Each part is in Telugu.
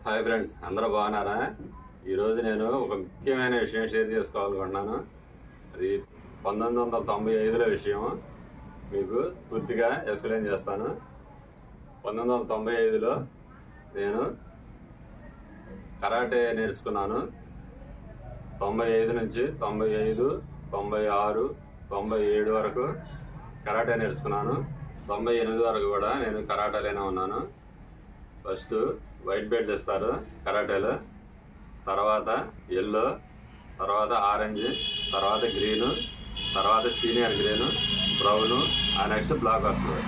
హాయ్ ఫ్రెండ్స్, అందరూ బాగున్నారా? ఈరోజు నేను ఒక ముఖ్యమైన విషయం షేర్ చేసుకోవాలనుకుంటున్నాను. అది 1995లో విషయం. మీకు పూర్తిగా ఎక్స్ప్లెయిన్ చేస్తాను. 1995లో నేను కరాటే నేర్చుకున్నాను. 95 నుంచి 95, 96, 97 వరకు కరాటే నేర్చుకున్నాను. 98 వరకు కూడా నేను కరాటేలోనే ఉన్నాను. ఫస్ట్ వైట్ బెల్ట్ ఇస్తారు కరాటేలో, తర్వాత ఎల్లో, తర్వాత ఆరెంజ్, తర్వాత గ్రీను, తర్వాత సీనియర్ గ్రీను, బ్రౌను, ఆ నెక్స్ట్ బ్లాక్ వస్తుంది.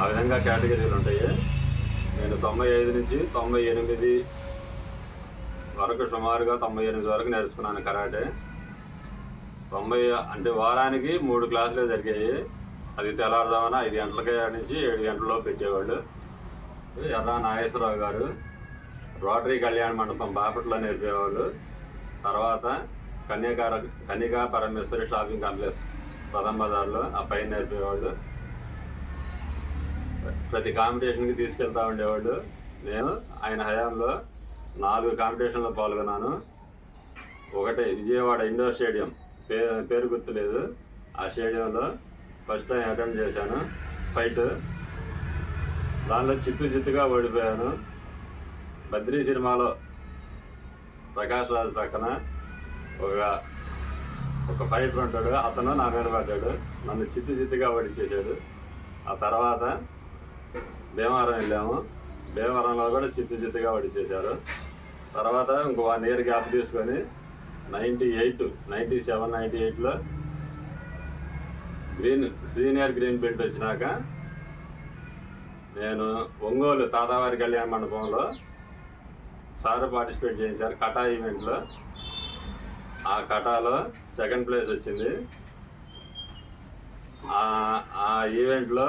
ఆ విధంగా కేటగిరీలు ఉంటాయి. నేను 95 నుంచి 98 వరకు, సుమారుగా 98 వరకు నేర్చుకున్నాను కరాటే. 90 అంటే వారానికి 3 క్లాసులే జరిగాయి. అది తెల్లారుదామన 5 గంటలకి నుంచి 7 గంటల్లో పెట్టేవాళ్ళు. ఎర్రా నాగేశ్వరరావు గారు రోటరీ కళ్యాణ మండపం బాపట్లో నేర్పేవాళ్ళు. తర్వాత కన్యకా పరమేశ్వరి షాపింగ్ కాంప్లెక్స్ ప్రథమ బజార్లో ఆ పైన నేర్పేవాళ్ళు. ప్రతి కాంపిటీషన్కి తీసుకెళ్తా ఉండేవాళ్ళు. నేను ఆయన హయాంలో 4 కాంపిటీషన్లో పాల్గొన్నాను. ఒకటి విజయవాడ ఇండోర్ స్టేడియం, పేరు గుర్తులేదు. ఆ స్టేడియంలో ఫస్ట్ టైం అటెండ్ చేశాను ఫైట్. దానిలో చిత్తుగా ఓడిపోయాను. బద్రీ సినిమాలో ప్రకాష్ రాజ్ పక్కన ఒక ఫైటర్ ఉంటాడు, అతను నా మీద పడ్డాడు, నన్ను చిత్తుగా ఓడిచేశాడు. ఆ తర్వాత భీమవరం వెళ్ళాము. భీమవరంలో కూడా చిత్తుగా ఓడిచేశారు. తర్వాత ఇంకో 1 ఇయర్ గ్యాప్ తీసుకొని 97, 98లో సీనియర్ గ్రీన్ బెల్ట్ వచ్చినాక నేను ఒంగోలు తాతావారి కళ్యాణ మండపంలో సార్ పార్టిసిపేట్ చేశారు కటా ఈవెంట్లో. ఆ కటాలో సెకండ్ ప్లేస్ వచ్చింది. ఆ ఈవెంట్లో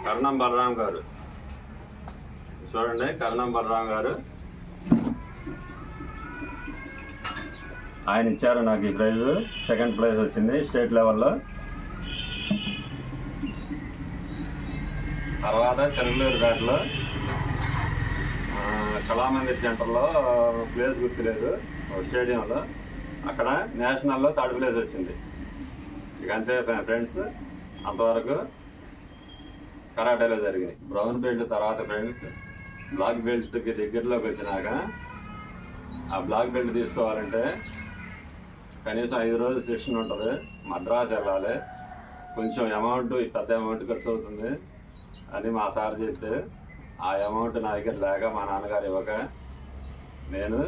కర్ణం బలరాం గారు, చూడండి, కర్ణం బలరాం గారు ఆయన ఇచ్చారు నాకు ఈ ప్రైజ్. సెకండ్ ప్లేస్ వచ్చింది స్టేట్ లెవెల్లో. తర్వాత చెన్నూరుపేటలో కళామందిర్ సెంటర్లో ప్లేస్ గుర్తులేదు, స్టేడియంలో, అక్కడ నేషనల్లో 3rd ప్లేస్ వచ్చింది. ఇక అంతే ఫ్రెండ్స్, అంతవరకు కరాటేలో జరిగింది. బ్రౌన్ బెల్ట్ తర్వాత ఫ్రెండ్స్ బ్లాక్ బెల్ట్కి దగ్గరలోకి వచ్చినాక, ఆ బ్లాక్ బెల్ట్ తీసుకోవాలంటే కనీసం 5 రోజులు సెషన్ ఉంటుంది. మద్రాసు వెళ్ళాలి. కొంచెం అమౌంట్, పెద్ద అమౌంట్ ఖర్చు అవుతుంది అని మా సార్ చెప్తే, ఆ అమౌంట్ నా దగ్గర లేక, మా నాన్నగారు ఇవ్వక, నేను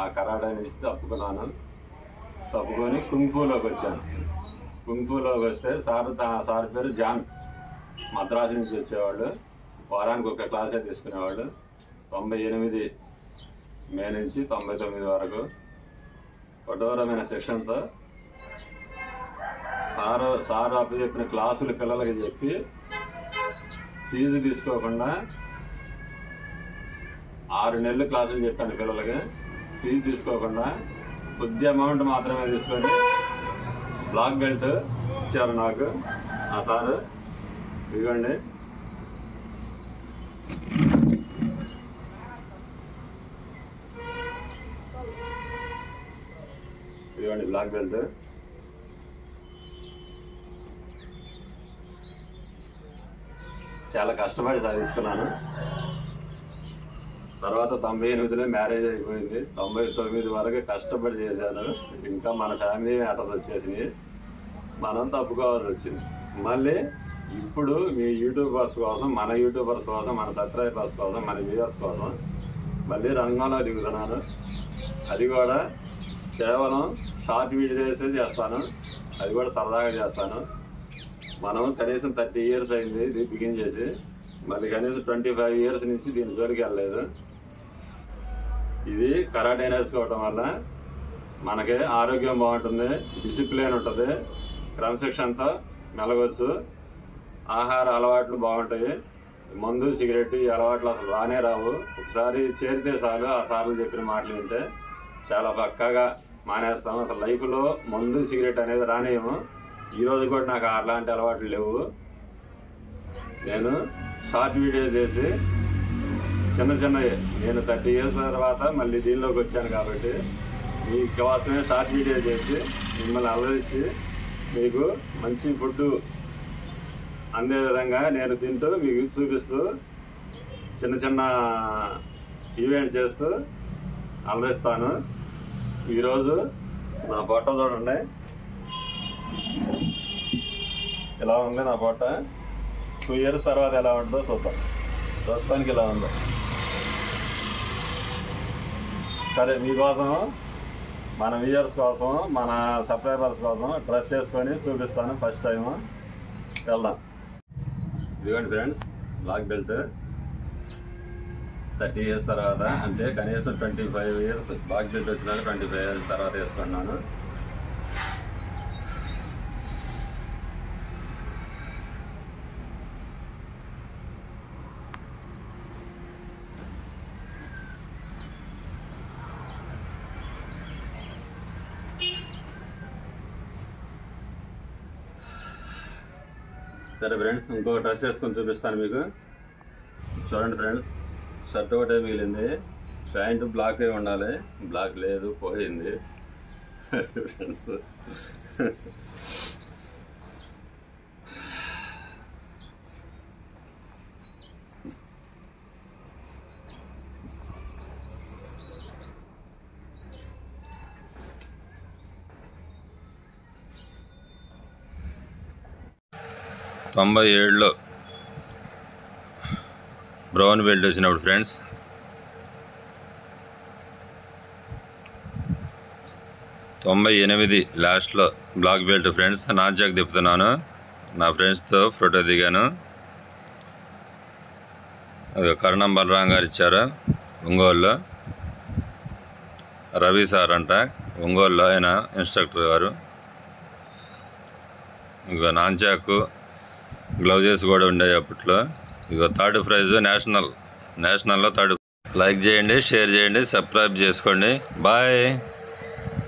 ఆ కరాటే నుంచి తప్పుకొని కుంగ్ఫూలోకి వచ్చాను. కుంగ్ఫూలోకి వస్తే సార్ పేరు జాన్, మద్రాసు నుంచి వచ్చేవాళ్ళు. వారానికి 1 క్లాసే తీసుకునేవాళ్ళు. 98 మే నుంచి 99 వరకు కఠోరమైన శిక్షణతో సారు అప్పు చెప్పిన క్లాసులు పిల్లలకి చెప్పి, ఫీజు తీసుకోకుండా 6 నెలలు క్లాసులు చెప్పాను పిల్లలకి. ఫీజు తీసుకోకుండా కొద్ది అమౌంట్ మాత్రమే తీసుకొని బ్లాక్ బెల్ట్ ఇచ్చారు నాకు ఆ సారు. ఇదిగోండి, బ్లాక్ బెల్ట్. చాలా కష్టపడి సాధించుకున్నాను. తర్వాత 98లో మ్యారేజ్ అయిపోయింది. 99 వరకు కష్టపడి చేశాను. ఇంకా మన ఫ్యామిలీ మ్యాటర్స్ వచ్చేసినాయి, మనం తప్పుకోవాల్సి వచ్చింది. మళ్ళీ ఇప్పుడు మీ యూట్యూబర్స్ కోసం, మన యూట్యూబర్స్ కోసం, మన సబ్స్క్రైబర్స్ కోసం, మన వ్యూవర్స్ కోసం మళ్ళీ రంగంలో దిగుతున్నాను. అది కూడా కేవలం షార్ట్ వీడియోసే చేస్తాను. అది కూడా సరదాగా చేస్తాను. మనం కనీసం 30 ఇయర్స్ అయింది ఇది బిగిన్ చేసి, మళ్ళీ కనీసం 25 ఇయర్స్ నుంచి దీని జోలికి వెళ్ళలేదు. ఇది కరాటే నేర్చుకోవటం వల్ల మనకి ఆరోగ్యం బాగుంటుంది, డిసిప్లిన్ ఉంటుంది, క్రమశిక్షణతో మెలగొచ్చు, ఆహార అలవాట్లు బాగుంటాయి. మందు, సిగరెట్ ఈ అలవాట్లు అసలు రానే రావు. ఒకసారి చేరితే చాలు, ఆ సార్లు చెప్పిన మాటలు వింటే చాలా పక్కాగా మానేస్తాము. అసలు లైఫ్లో మందు, సిగరెట్ అనేది రానేమో. ఈరోజు కూడా నాకు అలాంటి అలవాట్లు లేవు. నేను షార్ట్ వీడియో చేసి చిన్న చిన్నవి. నేను 30 years తర్వాత మళ్ళీ దీనిలోకి వచ్చాను కాబట్టి మీకు కోసమే షార్ట్ వీడియో చేసి మిమ్మల్ని అలరించి మీకు మంచి ఫుడ్ అందే విధంగా నేను తింటూ మీకు చూపిస్తూ చిన్న చిన్న ఈవెంట్ చేస్తూ అలరిస్తాను. ఈరోజు నా పొట్ట చూడండి, ఇలా ఉంది నా పొట్ట. 2 years తర్వాత ఎలా ఉంటుందో చూద్దాం. ప్రస్తుతానికి ఇలా ఉందో. సరే, మీకోసం, మన వ్యూయర్స్ కోసం, మన సబ్స్క్రైబర్స్ కోసం డ్రెస్ చేసుకొని చూపిస్తాను. ఫస్ట్ టైం వెళ్దాం. ఇదిగోండి ఫ్రెండ్స్, బ్లాక్ బెల్ట్ 30 years తర్వాత, అంటే కనీసం 25 years బ్లాక్ బెల్ట్ వచ్చినాక 25 years తర్వాత వేసుకున్నాను. సరే ఫ్రెండ్స్, ఇంకో డ్రెస్ వేసుకొని చూపిస్తాను మీకు. చూడండి ఫ్రెండ్స్, షర్ట్ ఒకటే మిగిలింది. ప్యాంటు బ్లాక్ అయి ఉండాలి, బ్లాక్ లేదు, పోయింది. తొంభై 97లో బ్రౌన్ బెల్ట్ వచ్చినప్పుడు ఫ్రెండ్స్, 98 లాస్ట్లో బ్లాక్ బెల్ట్ ఫ్రెండ్స్. నాంచాక్ తిప్పుతున్నాను, నా ఫ్రెండ్స్తో ఫోటో దిగాను. కరణం బలరాం గారు ఇచ్చారు ఒంగోలులో. రవి సార్ అంట ఒంగోలులో, ఆయన ఇన్స్ట్రక్టర్ గారు. ఇంకా నాంచాకు గ్లౌజెస్ కూడా ఉండేవి అప్పట్లో. ఇక థర్డ్ ప్రైజ్ నేషనల్లో థర్డ్. లైక్ చేయండి, షేర్ చేయండి, సబ్స్క్రైబ్ చేసుకోండి. బాయ్.